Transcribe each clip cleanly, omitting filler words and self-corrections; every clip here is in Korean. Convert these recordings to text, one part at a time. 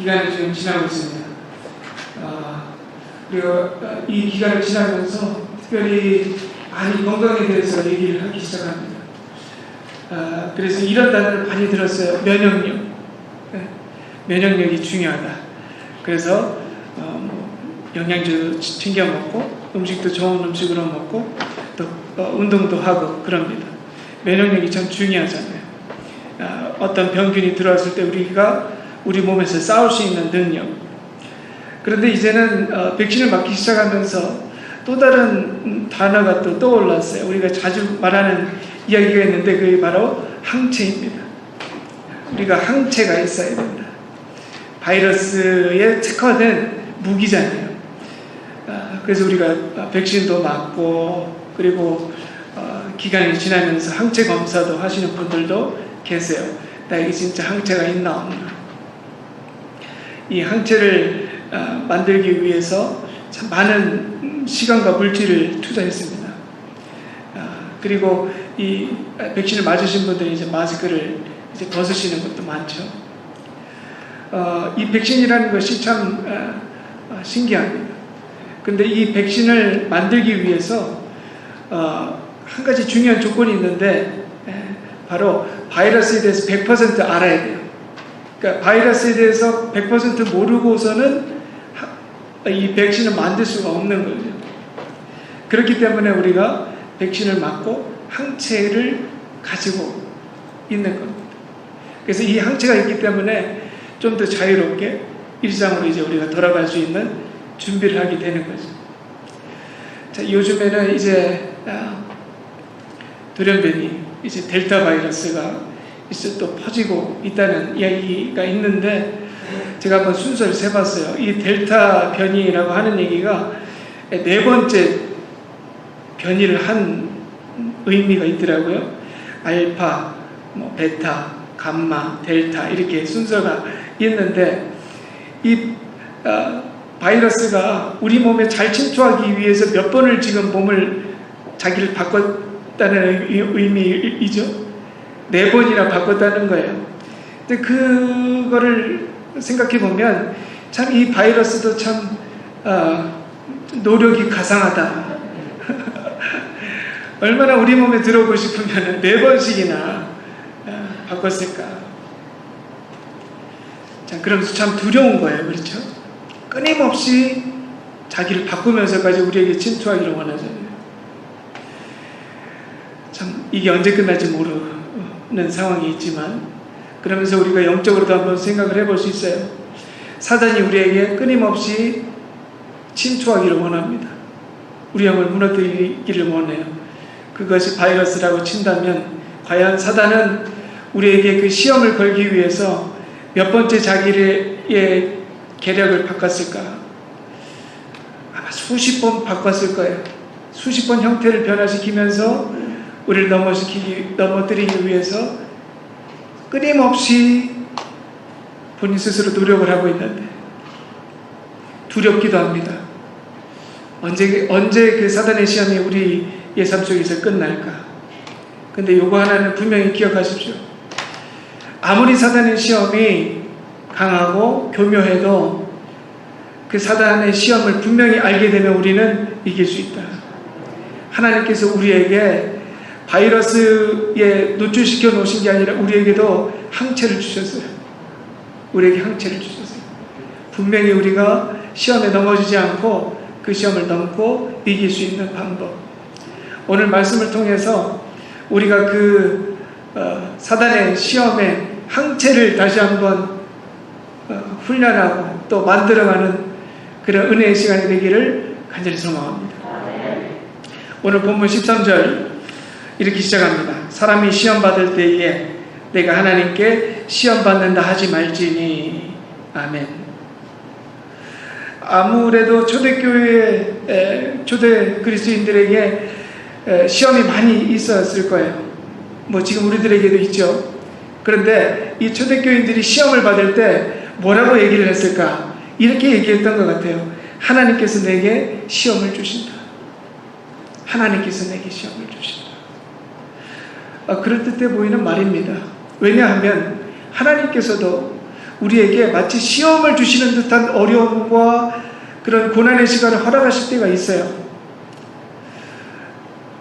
기간을 지금 지나고 있습니다. 그리고 이 기간을 지나면서 특별히 많이 건강에 대해서 얘기를 하기 시작합니다. 그래서 이런 단어를 많이 들었어요. 면역력. 면역력이 중요하다. 그래서 영양제 챙겨 먹고 음식도 좋은 음식으로 먹고 또 운동도 하고 그럽니다. 면역력이 참 중요하잖아요. 어떤 병균이 들어왔을 때 우리 몸에서 싸울 수 있는 능력. 그런데 이제는 백신을 맞기 시작하면서 또 다른 단어가 또 떠올랐어요. 우리가 자주 말하는 이야기가 있는데 그게 바로 항체입니다. 우리가 항체가 있어야 된다. 바이러스에 특화된 무기잖아요. 그래서 우리가 백신도 맞고 그리고 기간이 지나면서 항체 검사도 하시는 분들도 계세요. 나에게 진짜 항체가 있나 없나. 이 항체를 만들기 위해서 참 많은 시간과 물질을 투자했습니다. 그리고 이 백신을 맞으신 분들이 이제 마스크를 이제 벗으시는 것도 많죠. 이 백신이라는 것이 참 신기합니다. 근데 이 백신을 만들기 위해서 한 가지 중요한 조건이 있는데 바로 바이러스에 대해서 100% 알아야 돼요. 그러니까 바이러스에 대해서 100% 모르고서는 이 백신을 만들 수가 없는 거죠. 그렇기 때문에 우리가 백신을 맞고 항체를 가지고 있는 겁니다. 그래서 이 항체가 있기 때문에 좀 더 자유롭게 일상으로 이제 우리가 돌아갈 수 있는 준비를 하게 되는 거죠. 자, 요즘에는 이제 돌연변이 이제 델타 바이러스가 이제 또 퍼지고 있다는 이야기가 있는데 제가 한번 순서를 세봤어요. 이 델타 변이라고 하는 얘기가 4번째 변이를 한 의미가 있더라고요. 알파, 베타, 감마, 델타 이렇게 순서가 있는데 이 바이러스가 우리 몸에 잘 침투하기 위해서 몇 번을 지금 자기를 바꿨다는 의미이죠. 4번이나 바꿨다는 거예요. 근데 그거를 생각해 보면 참 이 바이러스도 참 노력이 가상하다. 얼마나 우리 몸에 들어오고 싶으면 4번씩이나 바꿨을까. 자, 그러면서 참 두려운 거예요. 그렇죠? 끊임없이 자기를 바꾸면서까지 우리에게 침투하기를 원하잖아요. 참 이게 언제 끝날지 모르는 상황이 있지만 그러면서 우리가 영적으로도 한번 생각을 해볼 수 있어요. 사단이 우리에게 끊임없이 침투하기를 원합니다. 우리 영을 무너뜨리기를 원해요. 그것이 바이러스라고 친다면 과연 사단은 우리에게 그 시험을 걸기 위해서 몇 번째 자기의 계략을 바꿨을까? 아마 수십 번 바꿨을 거예요. 수십 번 형태를 변화시키면서 우리를 넘어뜨리기 위해서 끊임없이 본인 스스로 노력을 하고 있는데 두렵기도 합니다. 언제 그 사단의 시험이 우리의 삶 속에서 끝날까? 근데 요거 하나는 분명히 기억하십시오. 아무리 사단의 시험이 강하고 교묘해도 그 사단의 시험을 분명히 알게 되면 우리는 이길 수 있다. 하나님께서 우리에게 바이러스에 노출시켜 놓으신 게 아니라 우리에게도 항체를 주셨어요. 우리에게 항체를 주셨어요. 분명히 우리가 시험에 넘어지지 않고 그 시험을 넘고 이길 수 있는 방법. 오늘 말씀을 통해서 우리가 그 사단의 시험에 항체를 다시 한번 훈련하고 또 만들어가는 그런 은혜의 시간이 되기를 간절히 소망합니다. 오늘 본문 13절 이렇게 시작합니다. 사람이 시험 받을 때에 내가 하나님께 시험 받는다 하지 말지니. 아멘. 아무래도 초대교회 초대 그리스도인들에게 시험이 많이 있었을 거예요. 지금 우리들에게도 있죠. 그런데 이 초대교인들이 시험을 받을 때 뭐라고 얘기를 했을까? 이렇게 얘기했던 것 같아요. 하나님께서 내게 시험을 주신다. 하나님께서 내게 시험을 주신다. 그럴듯해 보이는 말입니다. 왜냐하면 하나님께서도 우리에게 마치 시험을 주시는 듯한 어려움과 그런 고난의 시간을 허락하실 때가 있어요.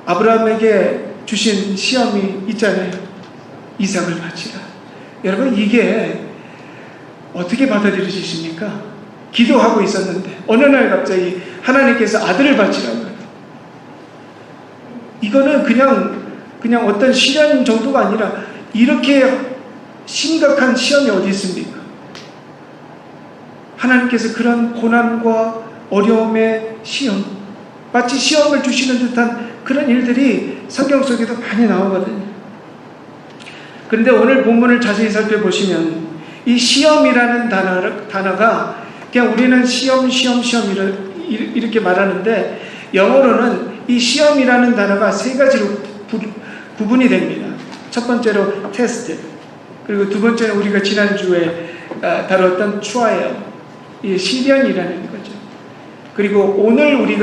아브라함에게 주신 시험이 있잖아요. 이삭을 바치라. 여러분, 이게 어떻게 받아들여지십니까? 기도하고 있었는데 어느 날 갑자기 하나님께서 아들을 바치라고 해요. 이거는 그냥 어떤 시련 정도가 아니라 이렇게 심각한 시험이 어디 있습니까? 하나님께서 그런 고난과 어려움의 시험, 마치 시험을 주시는 듯한 그런 일들이 성경 속에도 많이 나오거든요. 그런데 오늘 본문을 자세히 살펴보시면 이 시험이라는 단어가 그냥 우리는 시험 이렇게 말하는데, 영어로는 이 시험이라는 단어가 세 가지로 구분이 됩니다. 첫 번째로 테스트, 그리고 두 번째는 우리가 지난주에 다뤘던 트라이얼, 이 시련이라는 거죠. 그리고 오늘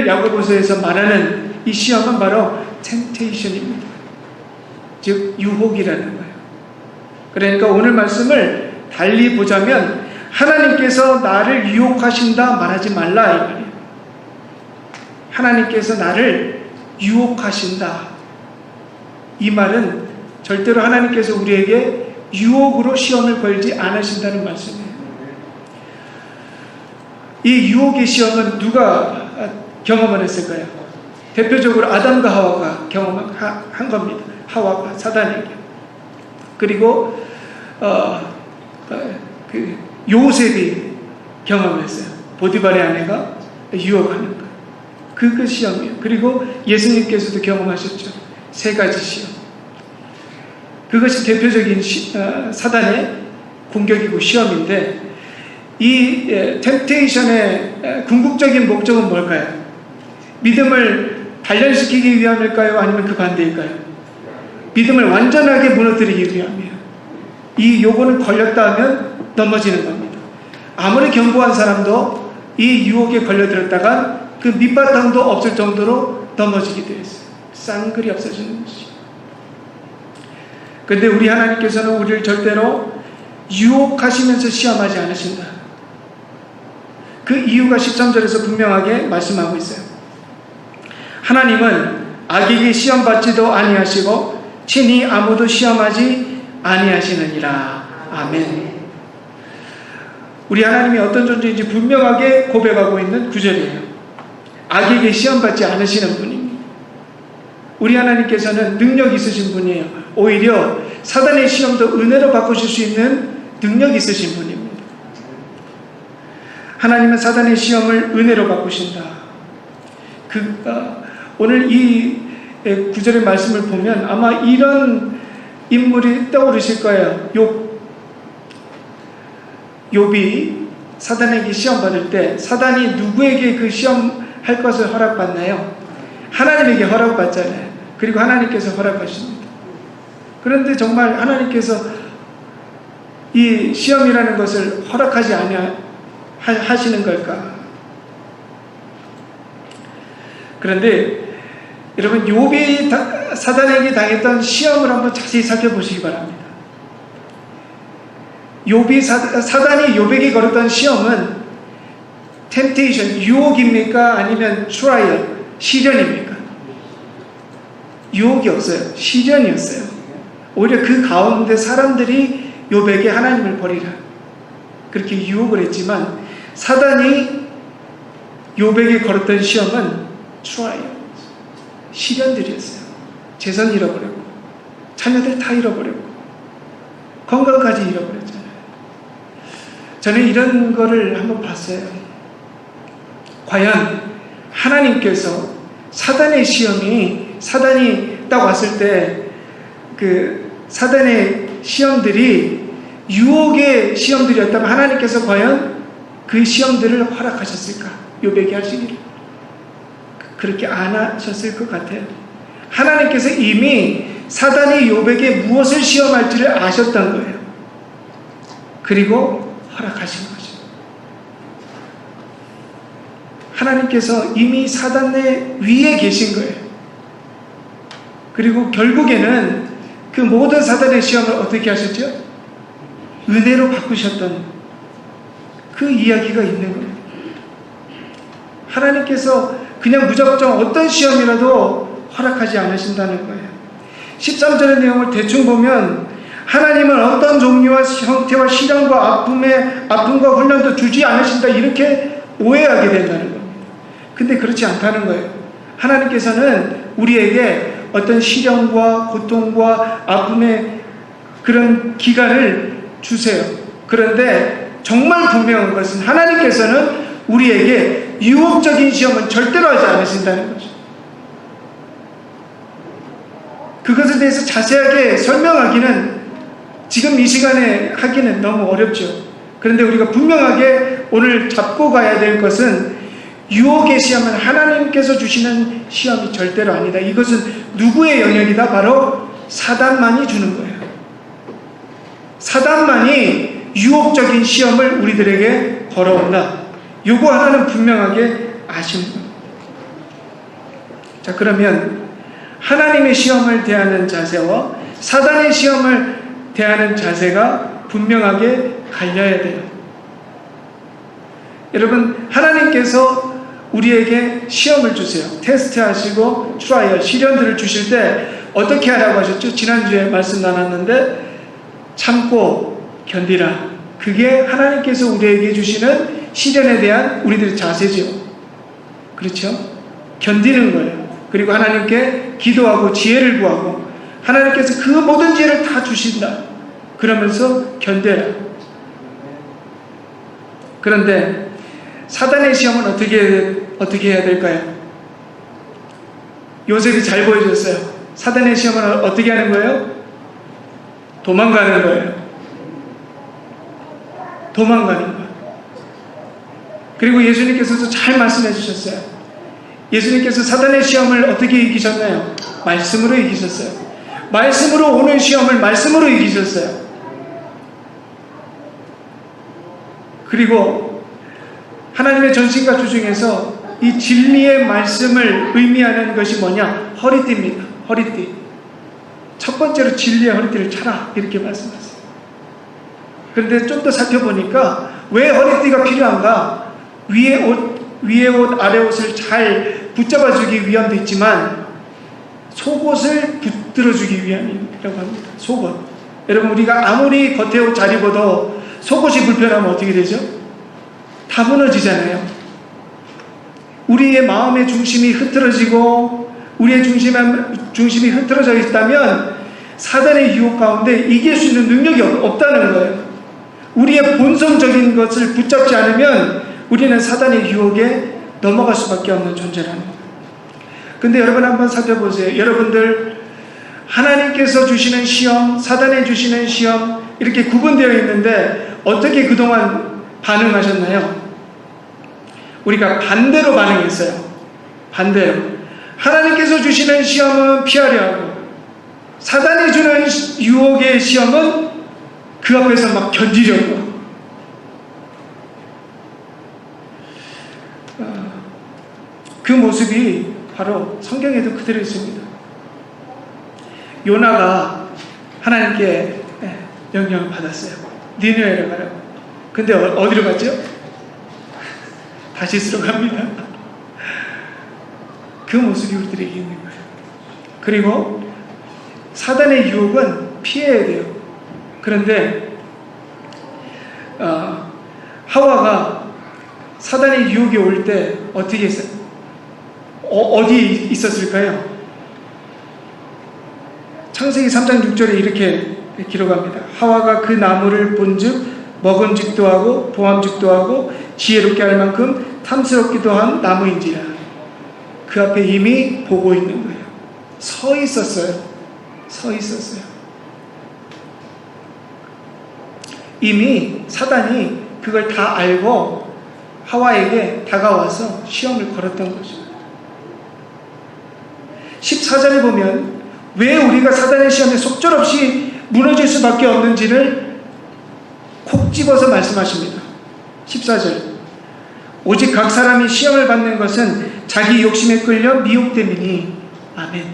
야고보서에서 말하는 이 시험은 바로 temptation입니다. 즉 유혹이라는 거예요. 그러니까 오늘 말씀을 달리 보자면 하나님께서 나를 유혹하신다 말하지 말라 이 말이에요. 하나님께서 나를 유혹하신다, 이 말은 절대로 하나님께서 우리에게 유혹으로 시험을 걸지 않으신다는 말씀이에요. 이 유혹의 시험은 누가 경험을 했을까요? 대표적으로 아담과 하와가 경험한 겁니다. 하와가 사단에게. 그리고 요셉이 경험했어요. 보디발의 아내가 유혹하는 것. 그 시험이에요. 그리고 예수님께서도 경험하셨죠. 세 가지 시험. 그것이 대표적인 사단의 공격이고 시험인데, 이 템테이션의 궁극적인 목적은 뭘까요? 믿음을 단련시키기 위함일까요? 아니면 그 반대일까요? 믿음을 완전하게 무너뜨리기 위함이에요. 이 요거는 걸렸다 하면 넘어지는 겁니다. 아무리 견고한 사람도 이 유혹에 걸려들었다가 그 밑바탕도 없을 정도로 넘어지게 되어 있어요. 쌍글이 없어지는 것이죠. 그런데 우리 하나님께서는 우리를 절대로 유혹하시면서 시험하지 않으신다. 그 이유가 13절에서 분명하게 말씀하고 있어요. 하나님은 악에게 시험받지도 아니하시고 친히 아무도 시험하지 아니하시느니라. 아멘. 우리 하나님이 어떤 존재인지 분명하게 고백하고 있는 구절이에요. 악에게 시험받지 않으시는 분입니다. 우리 하나님께서는 능력 있으신 분이에요. 오히려 사단의 시험도 은혜로 바꾸실 수 있는 능력 있으신 분입니다. 하나님은 사단의 시험을 은혜로 바꾸신다. 오늘 이 구절의 말씀을 보면 아마 이런 인물이 떠오르실 거예요. 욥이 사단에게 시험 받을 때 사단이 누구에게 그 시험 할 것을 허락받나요? 하나님에게 허락받잖아요. 그리고 하나님께서 허락하십니다. 그런데 정말 하나님께서 이 시험이라는 것을 허락하지 하시는 걸까? 그런데 여러분, 욥이 사단에게 당했던 시험을 한번 자세히 살펴보시기 바랍니다. 사단이 욥에게 걸었던 시험은 템테이션, 유혹입니까? 아니면 트라이얼, 시련입니까? 유혹이 없어요. 시련이었어요. 오히려 그 가운데 사람들이 욥에게 하나님을 버리라, 그렇게 유혹을 했지만, 사단이 욥에게 걸었던 시험은 트라이얼, 시련들이었어요. 재산 잃어버렸고, 자녀들 다 잃어버렸고, 건강까지 잃어버렸잖아요. 저는 이런 거를 한번 봤어요. 과연 하나님께서 사단의 시험이, 사단이 딱 왔을 때 그 사단의 시험들이 유혹의 시험들이었다면 하나님께서 과연 그 시험들을 허락하셨을까? 욥에게 하시기를. 그렇게 안 하셨을 것 같아요. 하나님께서 이미 사단이 욥에게 무엇을 시험할지를 아셨던 거예요. 그리고 허락하신 거죠. 하나님께서 이미 사단의 위에 계신 거예요. 그리고 결국에는 그 모든 사단의 시험을 어떻게 하셨죠? 은혜로 바꾸셨던 그 이야기가 있는 거예요. 하나님께서 그냥 무작정 어떤 시험이라도 허락하지 않으신다는 거예요. 13절의 내용을 대충 보면 하나님은 어떤 종류와 형태와 시련과 아픔과 훈련도 주지 않으신다, 이렇게 오해하게 된다는 겁니다. 근데 그렇지 않다는 거예요. 하나님께서는 우리에게 어떤 시련과 고통과 아픔의 그런 기간을 주세요. 그런데 정말 분명한 것은 하나님께서는 우리에게 유혹적인 시험은 절대로 하지 않으신다는 거죠. 그것에 대해서 자세하게 설명하기는 지금 이 시간에 하기는 너무 어렵죠. 그런데 우리가 분명하게 오늘 잡고 가야 될 것은 유혹의 시험은 하나님께서 주시는 시험이 절대로 아니다. 이것은 누구의 영역이다? 바로 사단만이 주는 거예요. 사단만이 유혹적인 시험을 우리들에게 걸어온다. 요거 하나는 분명하게 아시는 거예요. 자, 그러면 하나님의 시험을 대하는 자세와 사단의 시험을 대하는 자세가 분명하게 갈려야 돼요. 여러분, 하나님께서 우리에게 시험을 주세요. 테스트 하시고 트라이얼, 시련들을 주실 때 어떻게 하라고 하셨죠? 지난주에 말씀 나눴는데 참고 견디라. 그게 하나님께서 우리에게 주시는 시련에 대한 우리들의 자세죠. 그렇죠? 견디는 거예요. 그리고 하나님께 기도하고 지혜를 구하고 하나님께서 그 모든 지혜를 다 주신다. 그러면서 견뎌라. 그런데 사단의 시험은 어떻게 해야 될까요? 요셉이 잘 보여줬어요. 사단의 시험은 어떻게 하는 거예요? 도망가는 거예요. 도망가는 거예요. 그리고 예수님께서도 잘 말씀해 주셨어요. 예수님께서 사단의 시험을 어떻게 이기셨나요? 말씀으로 이기셨어요. 말씀으로 오는 시험을 말씀으로 이기셨어요. 그리고 하나님의 전신과 주 중에서 이 진리의 말씀을 의미하는 것이 뭐냐? 허리띠입니다. 허리띠. 첫 번째로 진리의 허리띠를 차라, 이렇게 말씀하셨어요. 그런데 좀 더 살펴보니까 왜 허리띠가 필요한가? 위에 옷, 아래 옷을 잘 붙잡아주기 위함도 있지만 속옷을 붙들어주기 위함이라고 합니다. 속옷. 여러분, 우리가 아무리 겉에 옷 잘 입어도 속옷이 불편하면 어떻게 되죠? 다 무너지잖아요. 우리의 마음의 중심이 흐트러지고 우리의 중심이 흐트러져 있다면 사단의 유혹 가운데 이길 수 있는 능력이 없다는 거예요. 우리의 본성적인 것을 붙잡지 않으면 우리는 사단의 유혹에 넘어갈 수밖에 없는 존재라는 거예요. 근데 여러분 한번 살펴보세요. 여러분들 하나님께서 주시는 시험, 사단이 주시는 시험 이렇게 구분되어 있는데 어떻게 그동안 반응하셨나요? 우리가 반대로 반응했어요. 반대로. 하나님께서 주시는 시험은 피하려 하고 사단이 주는 유혹의 시험은 그 앞에서 막 견디려고. 그 모습이 바로 성경에도 그대로 있습니다. 요나가 하나님께 명령을 받았어요. 니느웨로 가라고. 근데 어디로 갔죠? 다시스로 갑니다. 그 모습이 우리들에게 있는 거예요. 그리고 사단의 유혹은 피해야 돼요. 그런데 하와가 사단의 유혹이 올 때 어떻게 했어요? 어디 있었을까요? 창세기 3장 6절에 이렇게 기록합니다. 하와가 그 나무를 본즉 먹음직도 하고 보암직도 하고 지혜롭게 할 만큼 탐스럽기도 한 나무인지라. 그 앞에 이미 보고 있는 거예요. 서 있었어요. 서 있었어요. 이미 사단이 그걸 다 알고 하와에게 다가와서 시험을 걸었던 거죠. 14절에 보면 왜 우리가 사단의 시험에 속절없이 무너질 수밖에 없는지를 콕 집어서 말씀하십니다. 14절. 오직 각 사람이 시험을 받는 것은 자기 욕심에 끌려 미혹됨이니. 아멘.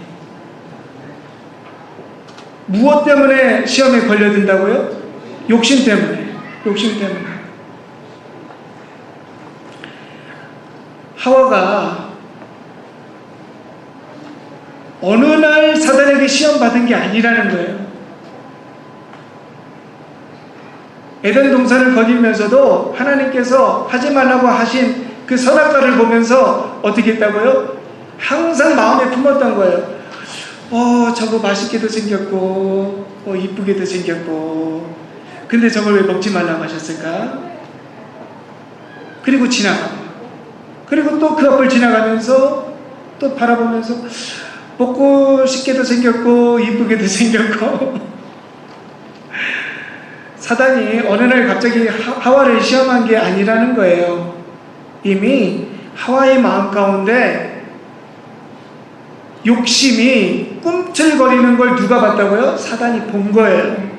무엇 때문에 시험에 걸려든다고요? 욕심 때문에. 하와가 어느 날 사단에게 시험 받은 게 아니라는 거예요. 에덴 동산을 거닐면서도 하나님께서 하지 말라고 하신 그 선악과를 보면서 어떻게 했다고요? 항상 마음에 품었던 거예요. 저거 맛있게도 생겼고, 이쁘게도 생겼고, 근데 저걸 왜 먹지 말라고 하셨을까? 그리고 지나가고, 그리고 또 그 앞을 지나가면서 또 바라보면서 먹고 싶게도 생겼고, 이쁘게도 생겼고. 사단이 어느 날 갑자기 하와를 시험한 게 아니라는 거예요. 이미 하와의 마음 가운데 욕심이 꿈틀거리는 걸 누가 봤다고요? 사단이 본 거예요.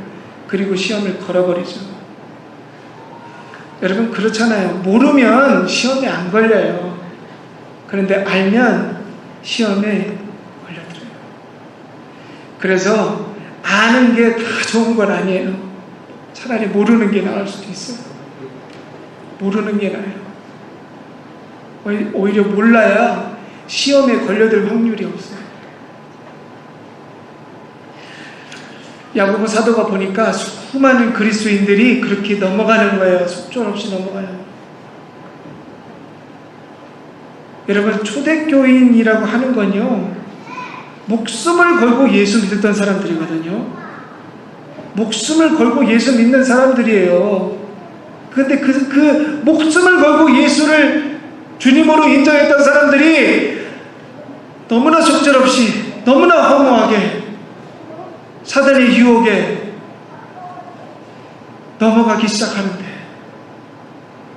그리고 시험을 걸어버리죠. 여러분 그렇잖아요. 모르면 시험에 안 걸려요. 그런데 알면 시험에 걸려들어요. 그래서 아는 게 다 좋은 건 아니에요. 차라리 모르는 게 나을 수도 있어요. 모르는 게 나아요. 오히려 몰라야 시험에 걸려들 확률이 없어요. 야고보 사도가 보니까 수많은 그리스도인들이 그렇게 넘어가는 거예요. 속절없이 넘어가요. 여러분 초대교인이라고 하는 건요, 목숨을 걸고 예수 믿었던 사람들이거든요. 목숨을 걸고 예수 믿는 사람들이에요. 그런데 그 목숨을 걸고 예수를 주님으로 인정했던 사람들이 너무나 속절없이, 너무나 허무하게 사단의 유혹에 넘어가기 시작하는데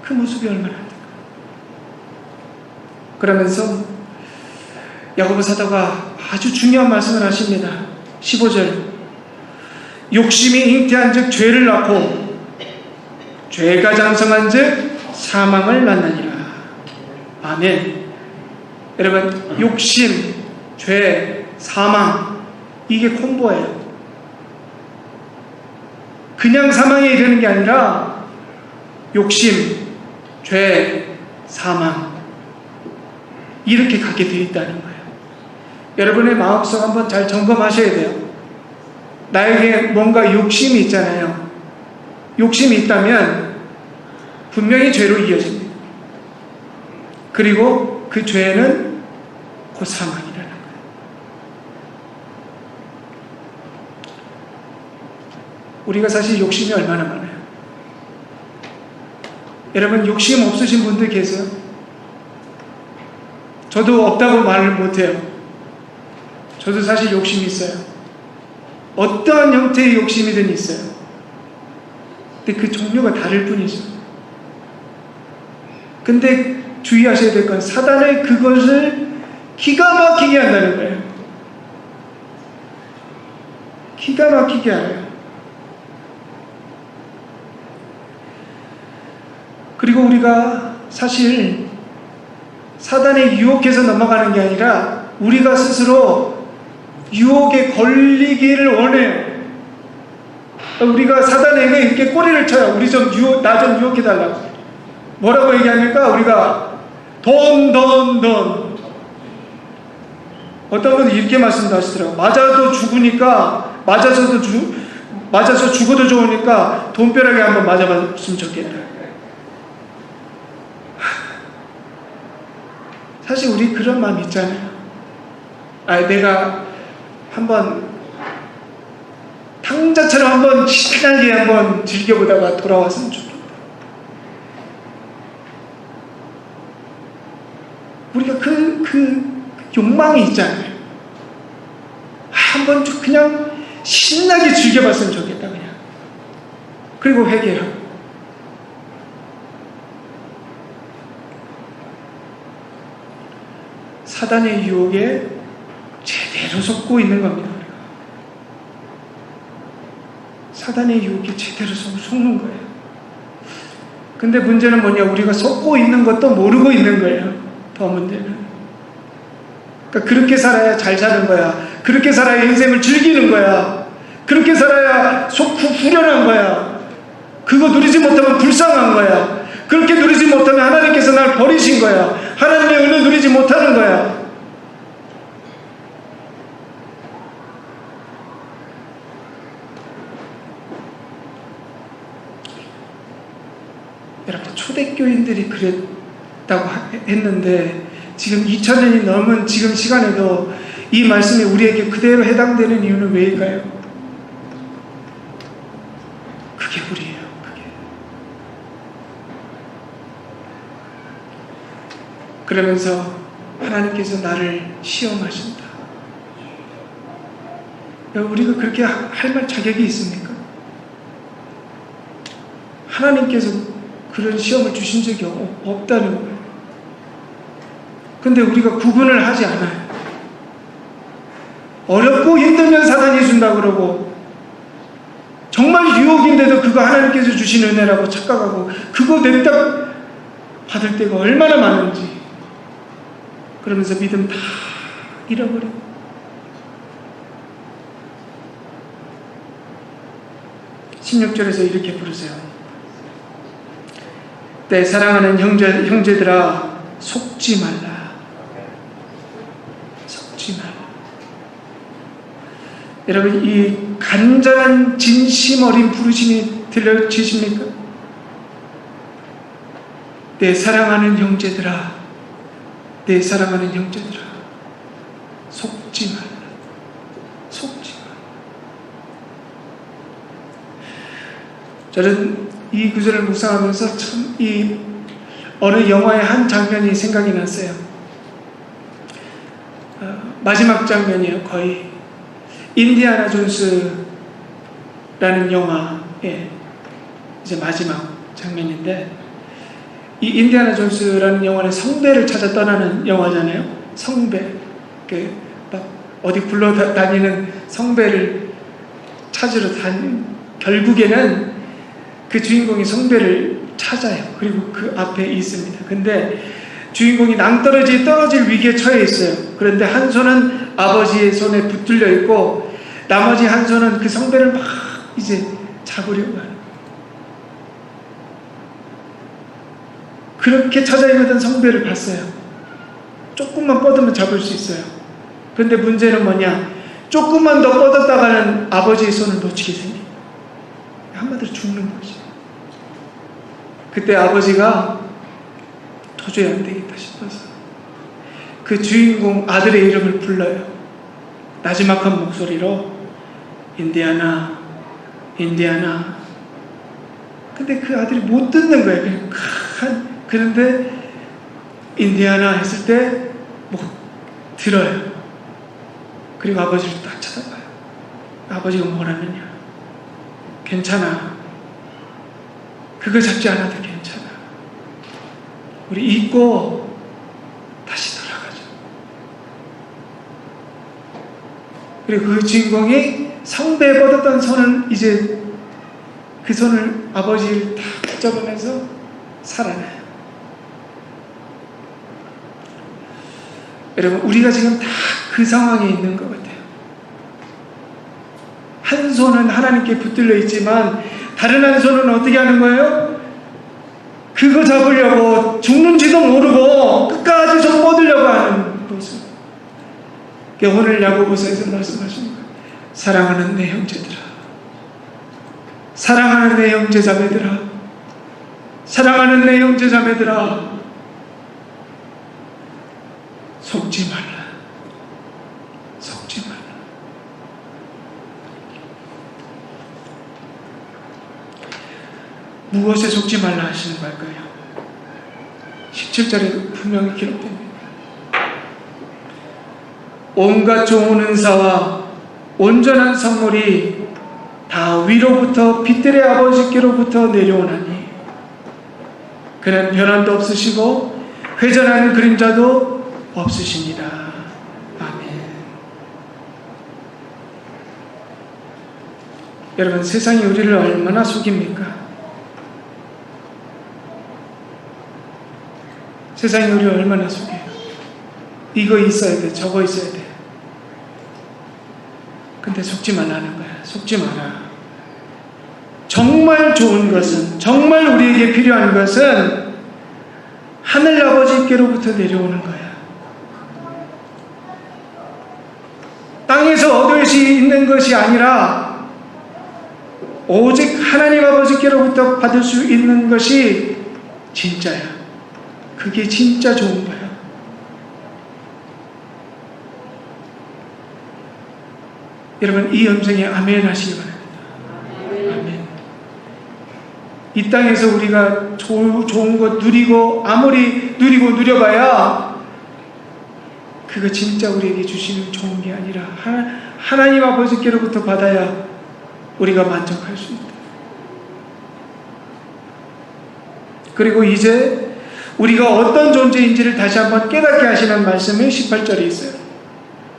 그 모습이 얼마나 안될까요? 그러면서 야고보 사도가 아주 중요한 말씀을 하십니다. 15절, 욕심이 잉태한 즉 죄를 낳고 죄가 장성한 즉 사망을 낳느니라. 아멘. 여러분 욕심, 죄, 사망, 이게 콤보예요. 그냥 사망에 이르는 게 아니라 욕심, 죄, 사망, 이렇게 가게 되어 있다는 거예요. 여러분의 마음속 한번 잘 점검하셔야 돼요. 나에게 뭔가 욕심이 있잖아요. 욕심이 있다면 분명히 죄로 이어집니다. 그리고 그 죄는 곧 사망이라는 거예요. 우리가 사실 욕심이 얼마나 많아요. 여러분 욕심 없으신 분들 계세요? 저도 없다고 말을 못해요. 저도 사실 욕심이 있어요. 어떠한 형태의 욕심이든 있어요. 근데 그 종류가 다를 뿐이죠. 근데 주의하셔야 될 건 사단은 그것을 기가 막히게 한다는 거예요. 기가 막히게 알아요. 그리고 우리가 사실 사단에 유혹해서 넘어가는 게 아니라 우리가 스스로 유혹에 걸리기를 원해요. 우리가 사단에게 이렇게 꼬리를 쳐요. 나 좀 유혹해달라고. 뭐라고 얘기합니까? 우리가 돈. 어떤 분은 이렇게 말씀하시더라고요. 맞아서 죽어도 좋으니까 돈벼락에 한번 맞아봤으면 좋겠다. 사실 우리 그런 마음 있잖아요. 내가 한번 탕자처럼 한번 신나게 한번 즐겨보다가 돌아왔으면 좋겠다. 우리가 그 욕망이 있잖아요. 한번 그냥 신나게 즐겨봤으면 좋겠다, 그냥. 그리고 회개하고. 사단의 유혹에 제대로 속고 있는 겁니다, 우리가. 사단의 유혹에 제대로 속는 거예요. 근데 문제는 뭐냐? 우리가 속고 있는 것도 모르고 있는 거예요. 더 문제는. 그러니까 그렇게 살아야 잘 사는 거야. 그렇게 살아야 인생을 즐기는 거야. 그렇게 살아야 속 후련한 거야. 그거 누리지 못하면 불쌍한 거야. 그렇게 누리지 못하면 하나님께서 날 버리신 거야. 하나님의 은혜 누리지 못하는 거야. 여러분, 초대교인들이 그랬다고 했는데 지금 2000년이 넘은 지금 시간에도 이 말씀이 우리에게 그대로 해당되는 이유는 왜일까요? 그게 우리예요. 그게. 그러면서 하나님께서 나를 시험하신다. 우리가 그렇게 할 말 자격이 있습니까? 하나님께서 그런 시험을 주신 적이 없다는 거예요. 근데 우리가 구분을 하지 않아요. 어렵고 힘들면 사단이 준다고 그러고, 정말 유혹인데도 그거 하나님께서 주신 은혜라고 착각하고, 그거 냅다 받을 때가 얼마나 많은지, 그러면서 믿음 다 잃어버리고. (16절에서) 이렇게 부르세요. 내 사랑하는 형제들아, 속지 말라. 속지 말라. 여러분, 이 간절한 진심 어린 부르심이 들려지십니까? 내 사랑하는 형제들아, 내 사랑하는 형제들아, 속지 말라. 속지 말라. 저는 이 구절을 묵상하면서 참 이 어느 영화의 한 장면이 생각이 났어요. 마지막 장면이에요. 거의 인디아나 존스라는 영화의 이제 마지막 장면인데, 이 인디아나 존스라는 영화는 성배를 찾아 떠나는 영화잖아요. 성배, 막 어디 굴러다니는 성배를 찾으러 결국에는 그 주인공이 성배를 찾아요. 그리고 그 앞에 있습니다. 근데 주인공이 떨어질 위기에 처해 있어요. 그런데 한 손은 아버지의 손에 붙들려 있고, 나머지 한 손은 그 성배를 막 이제 잡으려고 하는. 그렇게 찾아 있는 성배를 봤어요. 조금만 뻗으면 잡을 수 있어요. 그런데 문제는 뭐냐? 조금만 더 뻗었다가는 아버지의 손을 놓치게 생깁니다. 한마디로 죽는 거지. 그때 아버지가 도저히 안 되겠다 싶어서 그 주인공 아들의 이름을 불러요. 나지막한 목소리로, 인디아나, 인디아나. 근데 그 아들이 못 듣는 거예요. 그런데 인디아나 했을 때 뭐 들어요. 그리고 아버지를 딱 쳐다봐요. 아버지가 뭘 하느냐? 괜찮아. 그거 잡지 않아도 괜찮아. 우리 잊고 다시 돌아가자. 그리고 그 주인공이 성배에 뻗었던 손을 이제 그 손을 아버지를 딱 붙잡으면서 살아나요. 여러분, 우리가 지금 다 그 상황에 있는 것 같아요. 한 손은 하나님께 붙들려 있지만 다른 한 손은 어떻게 하는 거예요? 그거 잡으려고 죽는지도 모르고 끝까지 손 뻗으려고 하는 모습. 오늘 야고보서에서 말씀하시는 거예요. 사랑하는 내 형제들아, 사랑하는 내 형제자매들아, 사랑하는 내 형제자매들아, 속지 말라. 속지 말라. 무엇에 속지 말라 하시는 걸까요? 17절에 분명히 기록됩니다. 온갖 좋은 은사와 온전한 선물이 다 위로부터 빛들의 아버지께로부터 내려오나니 그는 변함도 없으시고 회전하는 그림자도 없으십니다. 아멘. 여러분, 세상이 우리를 얼마나 속입니까? 세상이 우리를 얼마나 속여요. 이거 있어야 돼, 저거 있어야 돼. 근데 속지 말라는 거야. 속지 마라. 정말 정말 좋은 것은, 정말 우리에게 필요한 것은 하늘 아버지께로부터 내려오는 거야. 땅에서 얻을 수 있는 것이 아니라 오직 하나님 아버지께로부터 받을 수 있는 것이 진짜야. 그게 진짜 좋은 거야. 여러분, 이 음성에 아멘 하시기 바랍니다. 아멘. 이 땅에서 우리가 좋은 것 누리고, 아무리 누리고 누려봐야 그거 진짜 우리에게 주시는 좋은 게 아니라 하나님 아버지께로부터 받아야 우리가 만족할 수 있다. 그리고 이제 우리가 어떤 존재인지를 다시 한번 깨닫게 하시는 말씀이 18절에 있어요.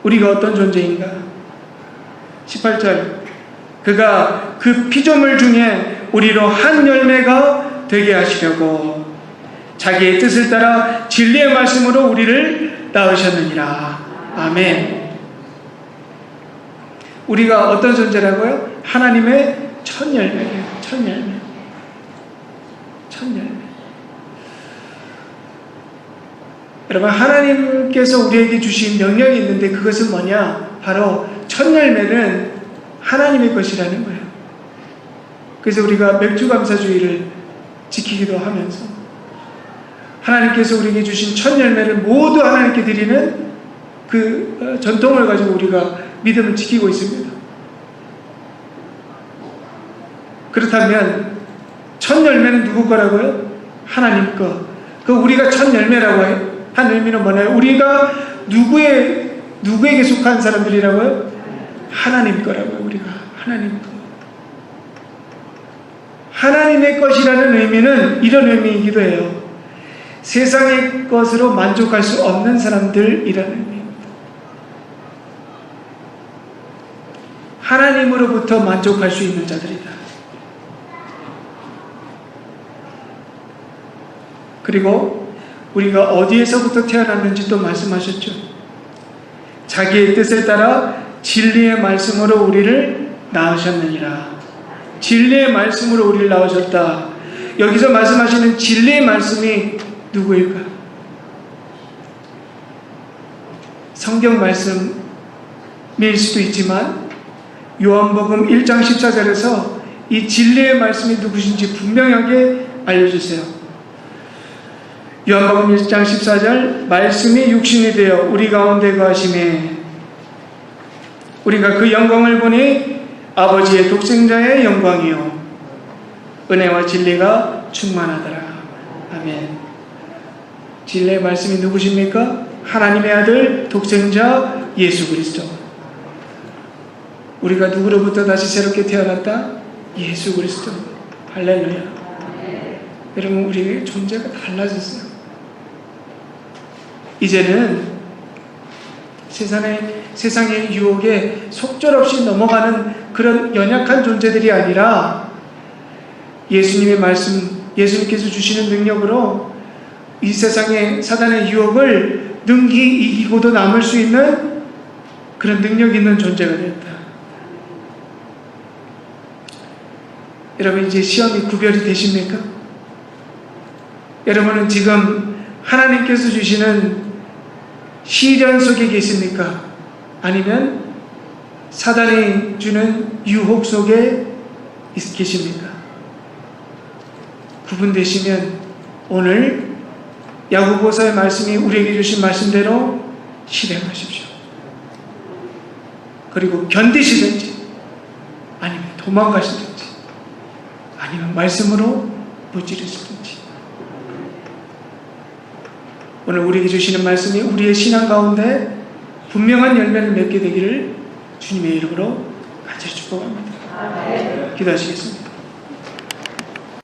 우리가 어떤 존재인가? 18절, 그가 그 피조물 중에 우리로 한 열매가 되게 하시려고 자기의 뜻을 따라 진리의 말씀으로 우리를 낳으셨느니라. 아멘. 우리가 어떤 존재라고요? 하나님의 첫 열매예요. 첫 열매. 첫 열매. 여러분, 하나님께서 우리에게 주신 명령이 있는데 그것은 뭐냐? 바로 첫 열매는 하나님의 것이라는 거예요. 그래서 우리가 맥주감사주의를 지키기도 하면서 하나님께서 우리에게 주신 첫 열매를 모두 하나님께 드리는 그 전통을 가지고 우리가 믿음을 지키고 있습니다. 그렇다면 첫 열매는 누구 거라고요? 하나님 거. 그 우리가 첫 열매라고 해요. 한 의미는 뭐냐면 우리가 누구에게 속한 사람들이라고요? 하나님 거라고요. 우리가 하나님 거. 하나님의 것이라는 의미는 이런 의미이기도 해요. 세상의 것으로 만족할 수 없는 사람들이라는 의미입니다. 하나님으로부터 만족할 수 있는 자들이다. 그리고 우리가 어디에서부터 태어났는지 또 말씀하셨죠. 자기의 뜻을 따라 진리의 말씀으로 우리를 낳으셨느니라. 진리의 말씀으로 우리를 낳으셨다. 여기서 말씀하시는 진리의 말씀이 누구일까? 성경 말씀일 수도 있지만 요한복음 1장 14절에서 이 진리의 말씀이 누구신지 분명하게 알려주세요. 요한복음 1장 14절, 말씀이 육신이 되어 우리 가운데 거하심에 우리가 그 영광을 보니 아버지의 독생자의 영광이요 은혜와 진리가 충만하더라. 아멘. 진리의 말씀이 누구십니까? 하나님의 아들 독생자 예수 그리스도. 우리가 누구로부터 다시 새롭게 태어났다? 예수 그리스도. 할렐루야. 여러분, 우리의 존재가 달라졌어요. 이제는 세상의 유혹에 속절없이 넘어가는 그런 연약한 존재들이 아니라 예수님의 말씀, 예수님께서 주시는 능력으로 이 세상의 사단의 유혹을 능히 이기고도 남을 수 있는 그런 능력 있는 존재가 되었다. 여러분, 이제 시험이 구별이 되십니까? 여러분은 지금 하나님께서 주시는 시련 속에 계십니까? 아니면 사단이 주는 유혹 속에 계십니까? 구분되시면 오늘 야고보서의 말씀이 우리에게 주신 말씀대로 실행하십시오. 그리고 견디시든지 아니면 도망가시든지 아니면 말씀으로 무찌르시든지 오늘 우리에게 주시는 말씀이 우리의 신앙 가운데 분명한 열매를 맺게 되기를 주님의 이름으로 간절히 축복합니다. 기도하시겠습니다.